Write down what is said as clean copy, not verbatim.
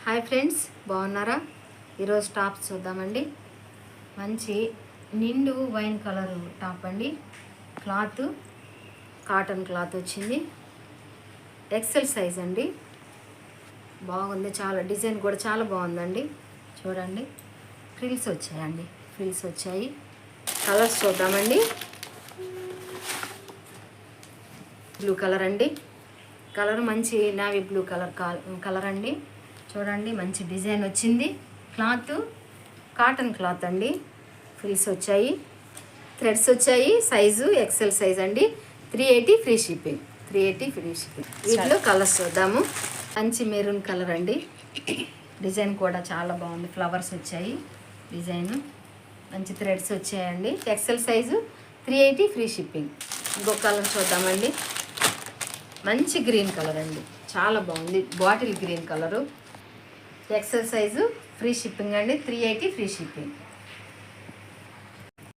Hi friends, బాగున్నారా? ఈరోజు tops చూద్దామండి. మంచి నిండు వైన్ కలర్ టాప్ అండి. క్లాత్ కాటన్ క్లాత్ వచ్చింది. ఎక్సెల్ సైజ్ అండి. బాగుంది, చాలా డిజైన్ కూడా చాలా బాగుందండి. చూడండి, ఫ్రిల్స్ వచ్చాయండి. ఫ్రిల్స్ వచ్చాయి. కలర్స్ చూద్దామండి. బ్లూ కలర్ అండి. కలర్ మంచి నావీ బ్లూ కలర్ అండి. చూడండి, మంచి డిజైన్ వచ్చింది. క్లాత్ కాటన్ క్లాత్ అండి. ఫ్రిల్స్ వచ్చాయి, థ్రెడ్స్ వచ్చాయి. సైజు ఎక్సెల్ సైజ్ అండి. 380 ఫ్రీ షిప్పింగ్. వీటిలో కలర్స్ చూద్దాము. మంచి మెరూన్ కలర్ అండి. డిజైన్ కూడా చాలా బాగుంది. ఫ్లవర్స్ వచ్చాయి. డిజైన్ మంచి థ్రెడ్స్ వచ్చాయండి. Excel size 380 free shipping. ఇంకొక కలర్ చూద్దామండి. మంచి గ్రీన్ కలర్ అండి, చాలా బాగుంది. Bottle green colour. Excel size free shipping అండి. 380 ఫ్రీ షిప్పింగ్.